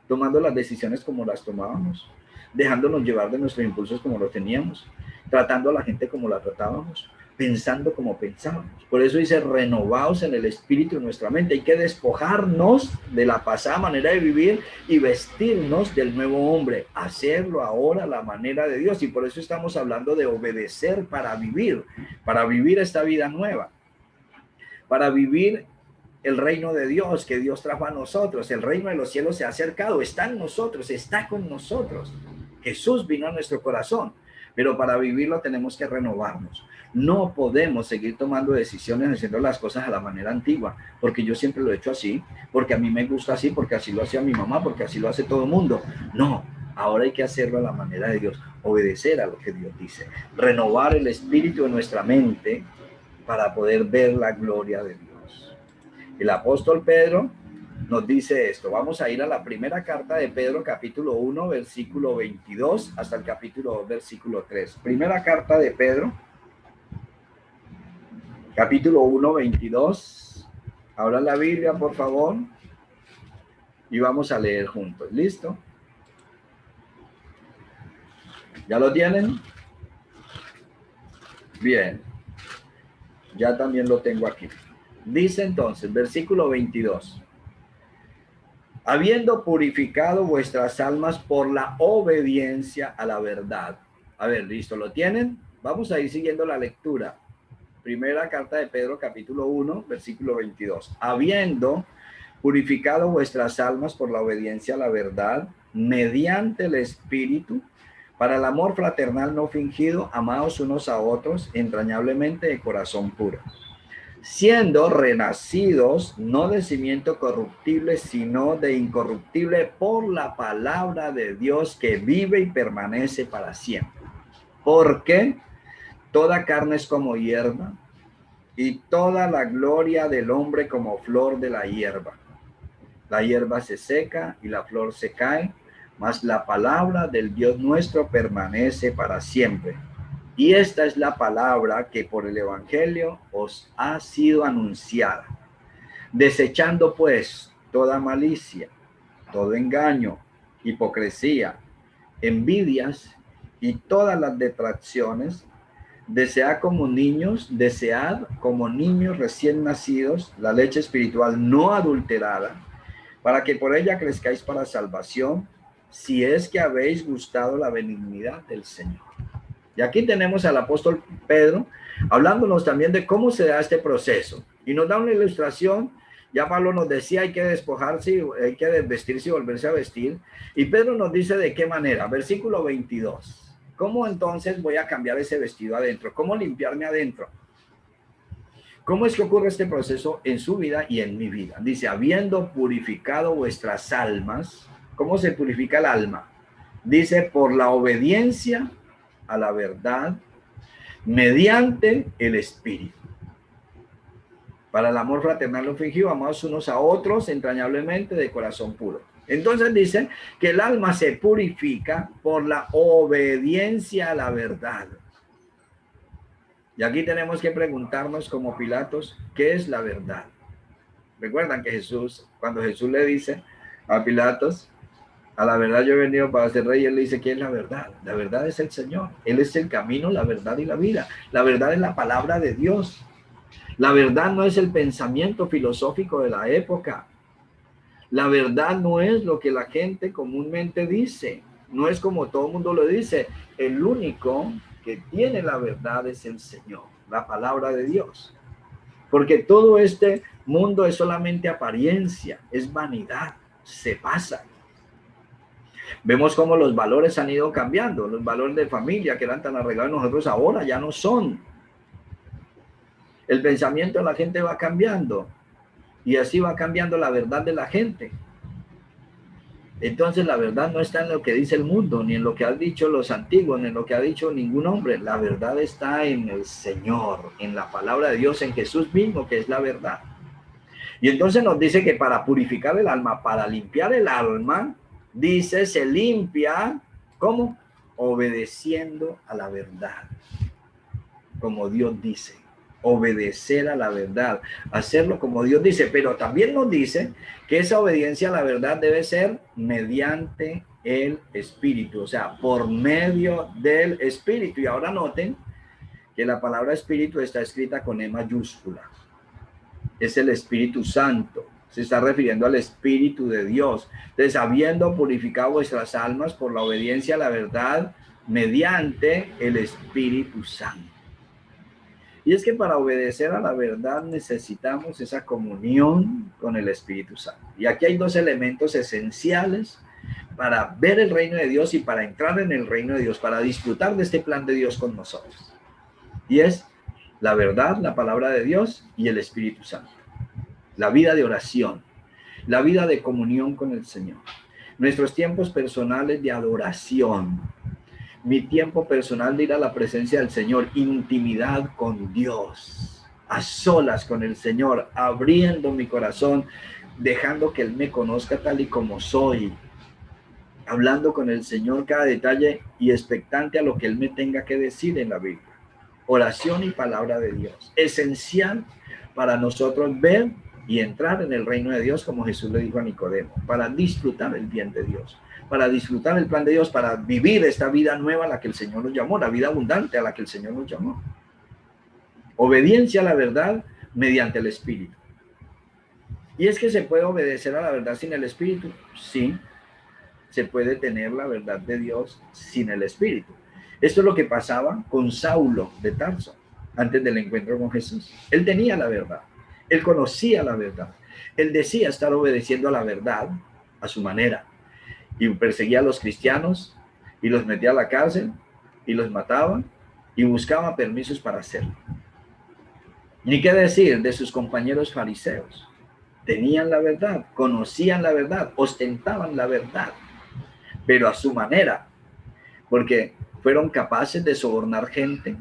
tomando las decisiones como las tomábamos, dejándonos llevar de nuestros impulsos como lo teníamos, tratando a la gente como la tratábamos, pensando como pensábamos. Por eso dice, renovaos en el espíritu de nuestra mente. Hay que despojarnos de la pasada manera de vivir y vestirnos del nuevo hombre, hacerlo ahora a la manera de Dios. Y por eso estamos hablando de obedecer para vivir esta vida nueva, para vivir el reino de Dios que Dios trajo a nosotros. El reino de los cielos se ha acercado, está en nosotros, está con nosotros. Jesús vino a nuestro corazón, pero para vivirlo tenemos que renovarnos. No podemos seguir tomando decisiones haciendo las cosas a la manera antigua, porque yo siempre lo he hecho así, porque a mí me gusta así, porque así lo hacía mi mamá, porque así lo hace todo el mundo. No, ahora hay que hacerlo a la manera de Dios, obedecer a lo que Dios dice, renovar el espíritu de nuestra mente para poder ver la gloria de Dios. El apóstol Pedro nos dice esto. Vamos a ir a la primera carta de Pedro, capítulo 1, versículo 22, hasta el capítulo 2, versículo 3. Primera carta de Pedro, capítulo 1, 22. Abra la Biblia, por favor, y vamos a leer juntos. ¿Listo? ¿Ya lo tienen? Bien. Ya también lo tengo aquí. Dice entonces, versículo 22. Habiendo purificado vuestras almas por la obediencia a la verdad. A ver, ¿listo? ¿Lo tienen? Vamos a ir siguiendo la lectura. Primera carta de Pedro, capítulo 1, versículo 22. Habiendo purificado vuestras almas por la obediencia a la verdad, mediante el Espíritu, para el amor fraternal no fingido, amaos unos a otros entrañablemente de corazón puro, siendo renacidos no de simiente corruptible, sino de incorruptible por la palabra de Dios que vive y permanece para siempre. Porque toda carne es como hierba, y toda la gloria del hombre como flor de la hierba. La hierba se seca y la flor se cae, mas la palabra del Dios nuestro permanece para siempre. Y esta es la palabra que por el Evangelio os ha sido anunciada. Desechando pues toda malicia, todo engaño, hipocresía, envidias y todas las detracciones, desead como niños recién nacidos la leche espiritual no adulterada, para que por ella crezcáis para salvación, si es que habéis gustado la benignidad del Señor. Y aquí tenemos al apóstol Pedro hablándonos también de cómo se da este proceso. Y nos da una ilustración. Ya Pablo nos decía, hay que despojarse, hay que desvestirse y volverse a vestir. Y Pedro nos dice de qué manera. Versículo 22. ¿Cómo entonces voy a cambiar ese vestido adentro? ¿Cómo limpiarme adentro? ¿Cómo es que ocurre este proceso en su vida y en mi vida? Dice, habiendo purificado vuestras almas. ¿Cómo se purifica el alma? Dice, por la obediencia a la verdad, mediante el Espíritu. Para el amor fraternal no fingido, amados unos a otros entrañablemente de corazón puro. Entonces dice que el alma se purifica por la obediencia a la verdad. Y aquí tenemos que preguntarnos como Pilatos, ¿qué es la verdad? Recuerdan que cuando Jesús le dice a Pilatos, a la verdad yo he venido para ser rey, él le dice, ¿qué es la verdad? La verdad es el Señor. Él es el camino, la verdad y la vida. La verdad es la palabra de Dios. La verdad no es el pensamiento filosófico de la época. La verdad no es lo que la gente comúnmente dice. No es como todo el mundo lo dice. El único que tiene la verdad es el Señor, la palabra de Dios. Porque todo este mundo es solamente apariencia, es vanidad, se pasa. Vemos cómo los valores han ido cambiando. Los valores de familia que eran tan arreglados nosotros ahora ya no son. El pensamiento de la gente va cambiando y así va cambiando la verdad de la gente. Entonces la verdad no está en lo que dice el mundo, ni en lo que han dicho los antiguos, ni en lo que ha dicho ningún hombre. La verdad está en el Señor, en la palabra de Dios, en Jesús mismo, que es la verdad. Y entonces nos dice que para purificar el alma, para limpiar el alma, dice, se limpia, ¿cómo? Obedeciendo a la verdad, como Dios dice. Obedecer a la verdad, hacerlo como Dios dice, pero también nos dice que esa obediencia a la verdad debe ser mediante el Espíritu, o sea, por medio del Espíritu. Y ahora noten que la palabra Espíritu está escrita con E mayúscula. Es el Espíritu Santo, se está refiriendo al Espíritu de Dios. Entonces, habiendo purificado vuestras almas por la obediencia a la verdad, mediante el Espíritu Santo. Y es que para obedecer a la verdad necesitamos esa comunión con el Espíritu Santo. Y aquí hay dos elementos esenciales para ver el reino de Dios y para entrar en el reino de Dios, para disfrutar de este plan de Dios con nosotros. Y es la verdad, la palabra de Dios y el Espíritu Santo. La vida de oración, la vida de comunión con el Señor. Nuestros tiempos personales de adoración. Mi tiempo personal de ir a la presencia del Señor, intimidad con Dios, a solas con el Señor, abriendo mi corazón, dejando que Él me conozca tal y como soy, hablando con el Señor cada detalle y expectante a lo que Él me tenga que decir en la Biblia. Oración y palabra de Dios, esencial para nosotros ver y entrar en el reino de Dios, como Jesús le dijo a Nicodemo, para disfrutar el bien de Dios, para disfrutar el plan de Dios, para vivir esta vida nueva a la que el Señor nos llamó, la vida abundante a la que el Señor nos llamó. Obediencia a la verdad mediante el Espíritu. ¿Y es que se puede obedecer a la verdad sin el Espíritu? Sí, se puede tener la verdad de Dios sin el Espíritu. Esto es lo que pasaba con Saulo de Tarso antes del encuentro con Jesús. Él tenía la verdad, él conocía la verdad, él decía estar obedeciendo a la verdad a su manera. Y perseguía a los cristianos y los metía a la cárcel y los mataba y buscaba permisos para hacerlo. Ni qué decir de sus compañeros fariseos. Tenían la verdad, conocían la verdad, ostentaban la verdad, pero a su manera, porque fueron capaces de sobornar gente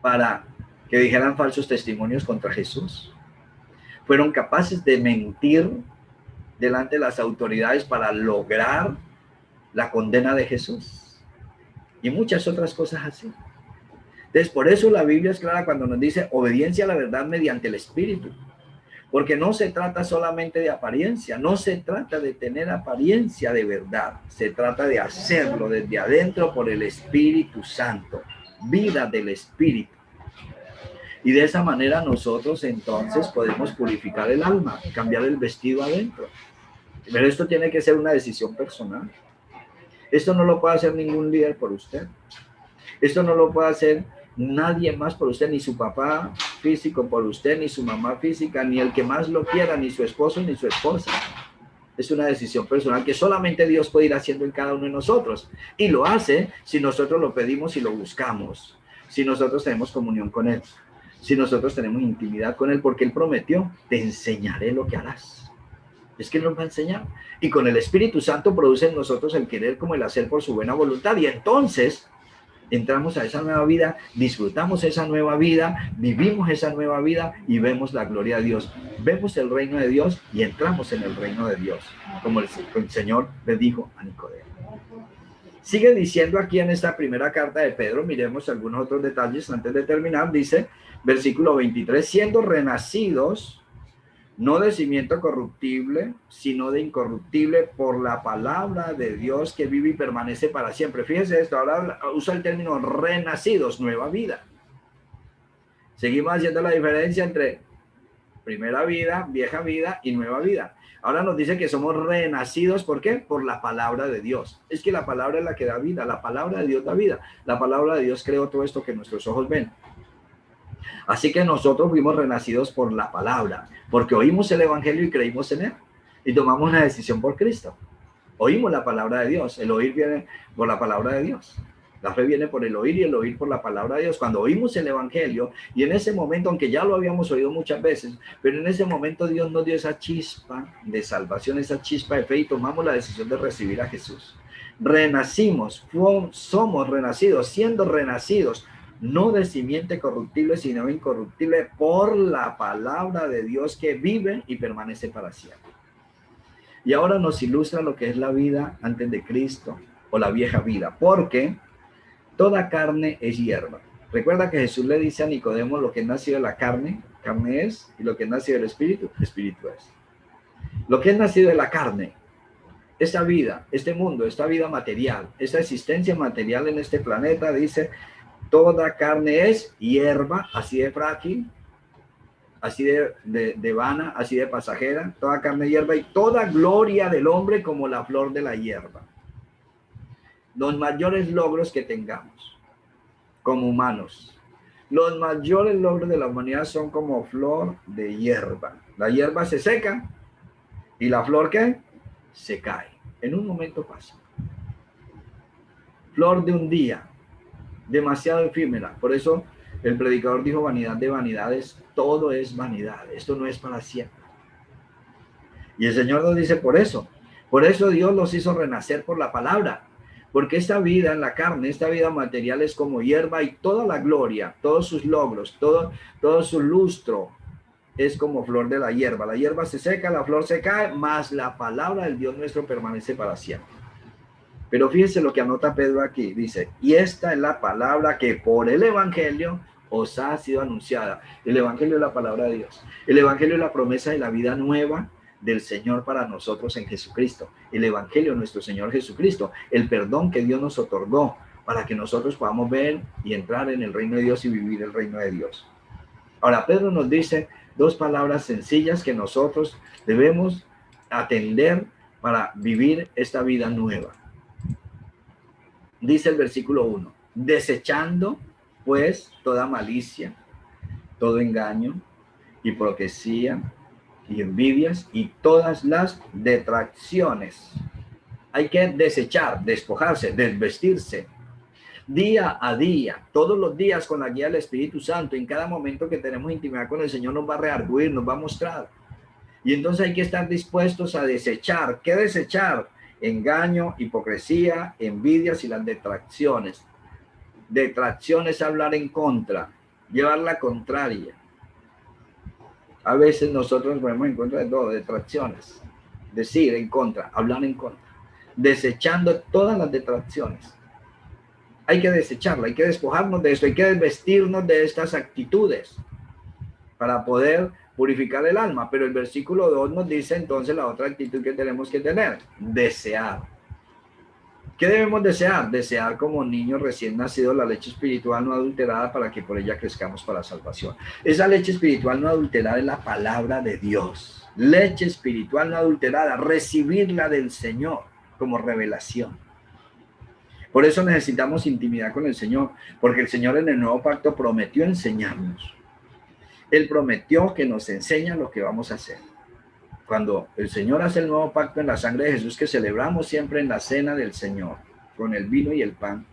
para que dijeran falsos testimonios contra Jesús. Fueron capaces de mentir delante de las autoridades para lograr la condena de Jesús y muchas otras cosas así. Entonces, por eso la Biblia es clara cuando nos dice obediencia a la verdad mediante el Espíritu. Porque no se trata solamente de apariencia, no se trata de tener apariencia de verdad, se trata de hacerlo desde adentro por el Espíritu Santo, vida del Espíritu. Y de esa manera nosotros entonces podemos purificar el alma, cambiar el vestido adentro. Pero esto tiene que ser una decisión personal. Esto no lo puede hacer ningún líder por usted. Esto no lo puede hacer nadie más por usted, ni su papá físico por usted, ni su mamá física, ni el que más lo quiera, ni su esposo, ni su esposa. Es una decisión personal que solamente Dios puede ir haciendo en cada uno de nosotros. Y lo hace si nosotros lo pedimos y lo buscamos. Si nosotros tenemos comunión con Él. Si nosotros tenemos intimidad con Él, porque Él prometió, te enseñaré lo que harás. Es que Él nos va a enseñar. Y con el Espíritu Santo produce en nosotros el querer como el hacer por su buena voluntad. Y entonces entramos a esa nueva vida, disfrutamos esa nueva vida, vivimos esa nueva vida y vemos la gloria de Dios. Vemos el reino de Dios y entramos en el reino de Dios, como el Señor le dijo a Nicodemo. Sigue diciendo aquí en esta primera carta de Pedro, miremos algunos otros detalles antes de terminar. Dice, versículo 23, siendo renacidos, no de simiente corruptible, sino de incorruptible por la palabra de Dios que vive y permanece para siempre. Fíjense esto, ahora usa el término renacidos, nueva vida. Seguimos haciendo la diferencia entre primera vida, vieja vida y nueva vida. Ahora nos dice que somos renacidos, ¿por qué? Por la palabra de Dios. Es que la palabra es la que da vida, la palabra de Dios da vida. La palabra de Dios creó todo esto que nuestros ojos ven. Así que nosotros fuimos renacidos por la palabra, porque oímos el evangelio y creímos en él, y tomamos una decisión por Cristo. Oímos la palabra de Dios, el oír viene por la palabra de Dios. La fe viene por el oír y el oír por la palabra de Dios. Cuando oímos el evangelio, y en ese momento, aunque ya lo habíamos oído muchas veces, pero en ese momento Dios nos dio esa chispa de salvación, esa chispa de fe, y tomamos la decisión de recibir a Jesús. Renacimos, somos renacidos, siendo renacidos, no de simiente corruptible, sino incorruptible por la palabra de Dios que vive y permanece para siempre. Y ahora nos ilustra lo que es la vida antes de Cristo, o la vieja vida, porque toda carne es hierba. Recuerda que Jesús le dice a Nicodemo, lo que es nacido de la carne, carne es, y lo que es nacido del espíritu, espíritu es. Lo que es nacido de la carne, esta vida, este mundo, esta vida material, esta existencia material en este planeta, dice, toda carne es hierba, así de frágil, así de vana, así de pasajera, toda carne hierba, y toda gloria del hombre como la flor de la hierba. Los mayores logros que tengamos como humanos, los mayores logros de la humanidad son como flor de hierba. La hierba se seca y la flor, ¿qué? Se cae. En un momento pasa. Flor de un día, demasiado efímera. Por eso el predicador dijo, vanidad de vanidades, todo es vanidad. Esto no es para siempre. Y el Señor nos dice por eso Dios los hizo renacer por la palabra. Porque esta vida en la carne, esta vida material es como hierba, y toda la gloria, todos sus logros, todo su lustro es como flor de la hierba. La hierba se seca, la flor se cae, mas la palabra del Dios nuestro permanece para siempre. Pero fíjense lo que anota Pedro aquí. Dice, y esta es la palabra que por el evangelio os ha sido anunciada. El evangelio es la palabra de Dios. El evangelio es la promesa de la vida nueva del Señor para nosotros en Jesucristo. El evangelio de nuestro Señor Jesucristo, el perdón que Dios nos otorgó para que nosotros podamos ver y entrar en el reino de Dios y vivir el reino de Dios. Ahora Pedro nos dice dos palabras sencillas que nosotros debemos atender para vivir esta vida nueva. Dice el versículo 1, desechando pues toda malicia, todo engaño, hipocresía y envidias y todas las detracciones. Hay que desechar, despojarse, desvestirse. Día a día, todos los días con la guía del Espíritu Santo, en cada momento que tenemos intimidad con el Señor nos va a redarguir, nos va a mostrar. Y entonces hay que estar dispuestos a desechar. ¿Qué desechar? Engaño, hipocresía, envidias y las detracciones. Detracción es hablar en contra, llevar la contraria. A veces nosotros nos ponemos en contra de todo, detracciones. Decir en contra, hablar en contra. Desechando todas las detracciones. Hay que desecharlo, hay que despojarnos de esto, hay que desvestirnos de estas actitudes para poder purificar el alma. Pero el versículo 2 nos dice entonces la otra actitud que tenemos que tener: desear. ¿Qué debemos desear? Desear como niños recién nacidos la leche espiritual no adulterada para que por ella crezcamos para la salvación. Esa leche espiritual no adulterada es la palabra de Dios. Leche espiritual no adulterada, recibirla del Señor como revelación. Por eso necesitamos intimidad con el Señor, porque el Señor en el nuevo pacto prometió enseñarnos. Él prometió que nos enseña lo que vamos a hacer. Cuando el Señor hace el nuevo pacto en la sangre de Jesús, que celebramos siempre en la cena del Señor, con el vino y el pan,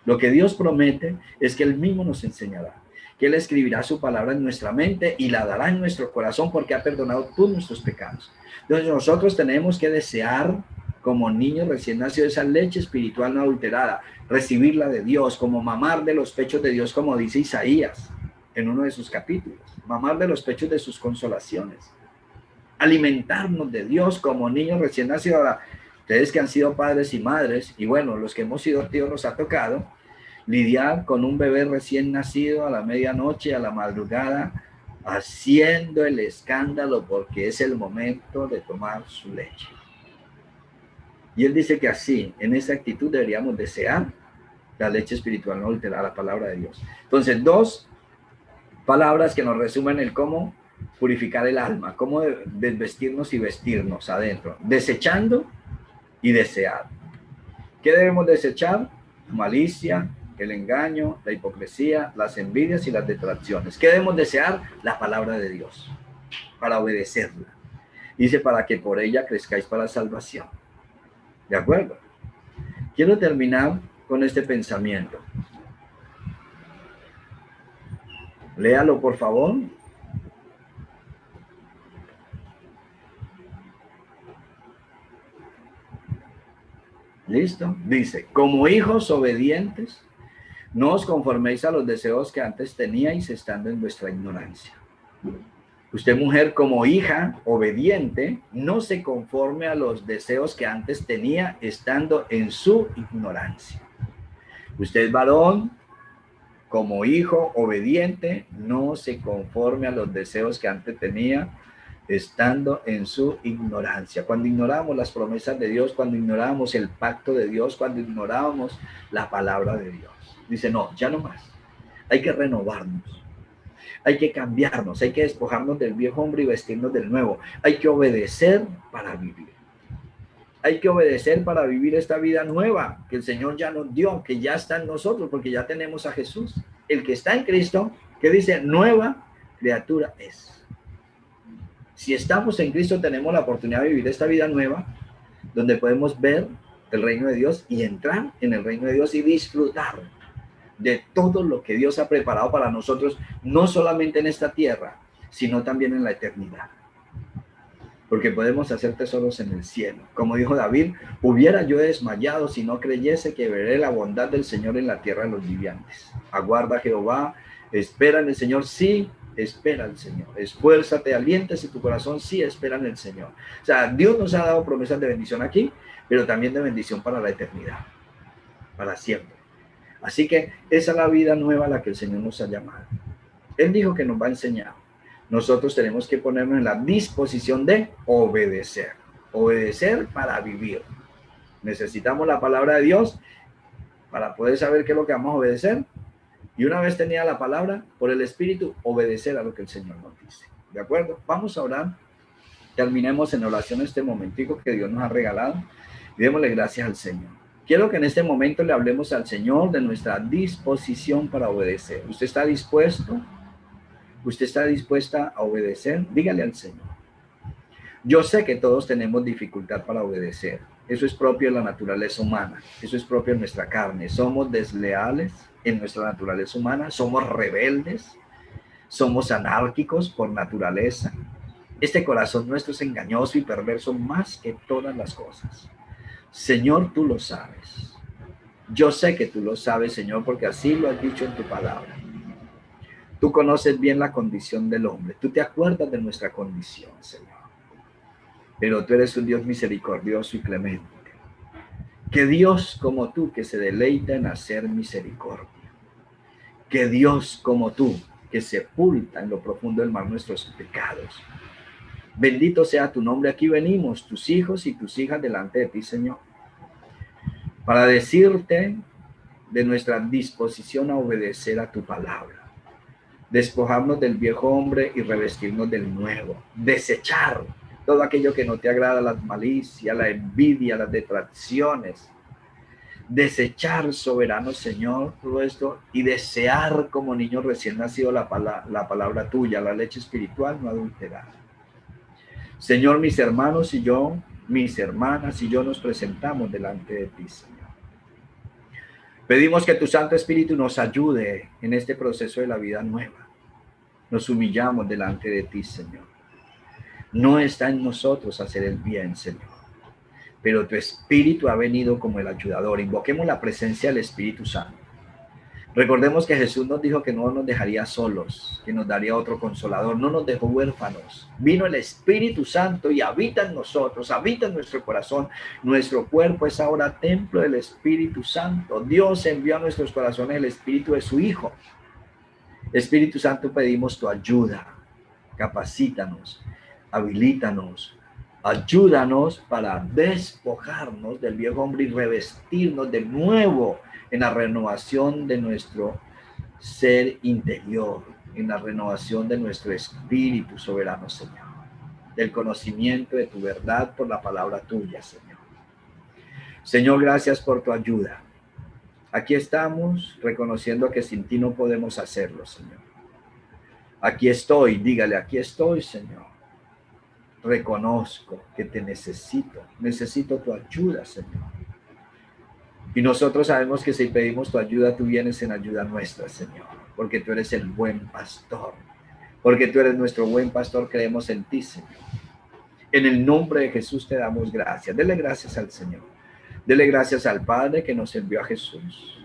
lo que Dios promete es que Él mismo nos enseñará, que Él escribirá su palabra en nuestra mente y la dará en nuestro corazón porque ha perdonado todos nuestros pecados. Entonces nosotros tenemos que desear como niños recién nacidos esa leche espiritual no adulterada, recibirla de Dios, como mamar de los pechos de Dios, como dice Isaías en uno de sus capítulos, mamar de los pechos de sus consolaciones. Alimentarnos de Dios como niños recién nacidos. Ahora, ustedes que han sido padres y madres, y bueno, los que hemos sido tíos nos ha tocado lidiar con un bebé recién nacido a la medianoche, a la madrugada, haciendo el escándalo porque es el momento de tomar su leche. Y él dice que así, en esa actitud deberíamos desear la leche espiritual no adulterada, la palabra de Dios. Entonces, dos palabras que nos resumen el cómo purificar el alma, cómo desvestirnos y vestirnos adentro, desechando y desear. ¿Qué debemos desechar? Malicia, el engaño, la hipocresía, las envidias y las detracciones. ¿Qué debemos desear? La palabra de Dios, para obedecerla. Dice, para que por ella crezcáis para la salvación. ¿De acuerdo? Quiero terminar con este pensamiento. Léalo, por favor. ¿Listo? Dice, como hijos obedientes, no os conforméis a los deseos que antes teníais estando en vuestra ignorancia. Usted, mujer, como hija obediente, no se conforme a los deseos que antes tenía estando en su ignorancia. Usted, varón, como hijo obediente, no se conforme a los deseos que antes tenía estando en su ignorancia. Cuando ignoramos las promesas de Dios, cuando ignoramos el pacto de Dios, cuando ignoramos la palabra de Dios. Dice, no, ya no más. Hay que renovarnos. Hay que cambiarnos. Hay que despojarnos del viejo hombre y vestirnos del nuevo. Hay que obedecer para vivir. Hay que obedecer para vivir esta vida nueva que el Señor ya nos dio, que ya está en nosotros, porque ya tenemos a Jesús. El que está en Cristo, que dice, nueva criatura es. Si estamos en Cristo, tenemos la oportunidad de vivir esta vida nueva, donde podemos ver el reino de Dios y entrar en el reino de Dios y disfrutar de todo lo que Dios ha preparado para nosotros, no solamente en esta tierra, sino también en la eternidad. Porque podemos hacer tesoros en el cielo. Como dijo David, hubiera yo desmayado si no creyese que veré la bondad del Señor en la tierra de los vivientes. Aguarda a Jehová, espera en el Señor, sí, espera al Señor. Esfuérzate, aliéntese tu corazón, sí, espera en el Señor. O sea, Dios nos ha dado promesas de bendición aquí, pero también de bendición para la eternidad, para siempre. Así que esa es la vida nueva a la que el Señor nos ha llamado. Él dijo que nos va a enseñar. Nosotros tenemos que ponernos en la disposición de obedecer. Obedecer para vivir. Necesitamos la palabra de Dios para poder saber qué es lo que vamos a obedecer. Y una vez tenida la palabra, por el Espíritu, obedecer a lo que el Señor nos dice. ¿De acuerdo? Vamos a orar. Terminemos en oración este momentico que Dios nos ha regalado. Y démosle gracias al Señor. Quiero que en este momento le hablemos al Señor de nuestra disposición para obedecer. ¿Usted está dispuesto? ¿Usted está dispuesta a obedecer? Dígale al Señor. Yo sé que todos tenemos dificultad para obedecer. Eso es propio de la naturaleza humana. Eso es propio de nuestra carne. Somos desleales en nuestra naturaleza humana. Somos rebeldes. Somos anárquicos por naturaleza. Este corazón nuestro es engañoso y perverso más que todas las cosas. Señor, tú lo sabes. Yo sé que tú lo sabes, Señor, porque así lo has dicho en tu palabra. Tú conoces bien la condición del hombre. Tú te acuerdas de nuestra condición, Señor. Pero tú eres un Dios misericordioso y clemente. Que Dios como tú, que se deleita en hacer misericordia. Que Dios como tú, que sepulta en lo profundo del mar nuestros pecados. Bendito sea tu nombre. Aquí venimos, tus hijos y tus hijas, delante de ti, Señor, para decirte de nuestra disposición a obedecer a tu palabra. Despojarnos del viejo hombre y revestirnos del nuevo. Desechar todo aquello que no te agrada, las malicias, la envidia, las detracciones. Desechar, soberano Señor, todo esto y desear como niño recién nacido la palabra tuya, la leche espiritual no adulterada. Señor, mis hermanos y yo, mis hermanas y yo nos presentamos delante de ti, Señor. Pedimos que tu Santo Espíritu nos ayude en este proceso de la vida nueva. Nos humillamos delante de ti, Señor. No está en nosotros hacer el bien, Señor, pero tu Espíritu ha venido como el ayudador. Invoquemos la presencia del Espíritu Santo. Recordemos que Jesús nos dijo que no nos dejaría solos, que nos daría otro consolador, no nos dejó huérfanos. Vino el Espíritu Santo y habita en nosotros, habita en nuestro corazón. Nuestro cuerpo es ahora templo del Espíritu Santo. Dios envió a nuestros corazones el Espíritu de su Hijo. Espíritu Santo, pedimos tu ayuda. Capacítanos, habilítanos, ayúdanos para despojarnos del viejo hombre y revestirnos de nuevo en la renovación de nuestro ser interior, en la renovación de nuestro espíritu, soberano Señor, del conocimiento de tu verdad por la palabra tuya, Señor. Señor, gracias por tu ayuda. Aquí estamos reconociendo que sin ti no podemos hacerlo, Señor. Aquí estoy, dígale, aquí estoy, Señor. Reconozco que te necesito tu ayuda, Señor. Y nosotros sabemos que si pedimos tu ayuda, tú vienes en ayuda nuestra, Señor, porque tú eres el buen pastor, porque tú eres nuestro buen pastor, creemos en ti, Señor. En el nombre de Jesús te damos gracias. Dele gracias al Señor. Dele gracias al Padre que nos envió a Jesús.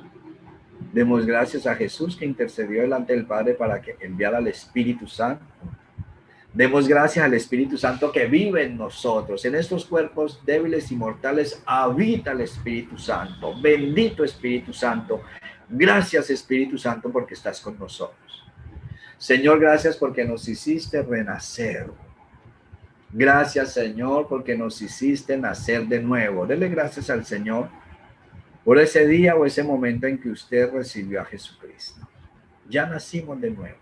Demos gracias a Jesús que intercedió delante del Padre para que enviara al Espíritu Santo. Demos gracias al Espíritu Santo que vive en nosotros. En estos cuerpos débiles y mortales habita el Espíritu Santo. Bendito Espíritu Santo. Gracias, Espíritu Santo, porque estás con nosotros. Señor, gracias porque nos hiciste renacer. Gracias, Señor, porque nos hiciste nacer de nuevo. Dele gracias al Señor por ese día o ese momento en que usted recibió a Jesucristo. Ya nacimos de nuevo.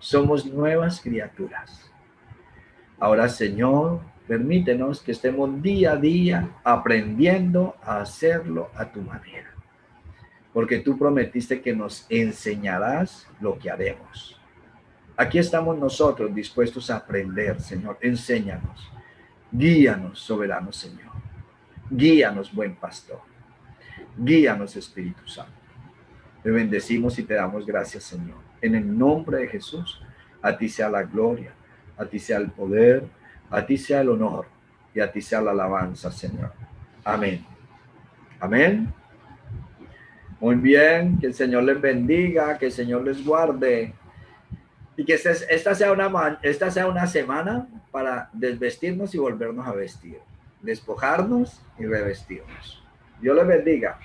Somos nuevas criaturas. Ahora, Señor, permítenos que estemos día a día aprendiendo a hacerlo a tu manera. Porque tú prometiste que nos enseñarás lo que haremos. Aquí estamos nosotros dispuestos a aprender, Señor. Enséñanos. Guíanos, soberano Señor. Guíanos, buen pastor. Guíanos, Espíritu Santo. Te bendecimos y te damos gracias, Señor. En el nombre de Jesús, a ti sea la gloria, a ti sea el poder, a ti sea el honor y a ti sea la alabanza, Señor. Amén. Amén. Muy bien, que el Señor les bendiga, que el Señor les guarde y que esta sea una semana para desvestirnos y volvernos a vestir, despojarnos y revestirnos. Dios les bendiga.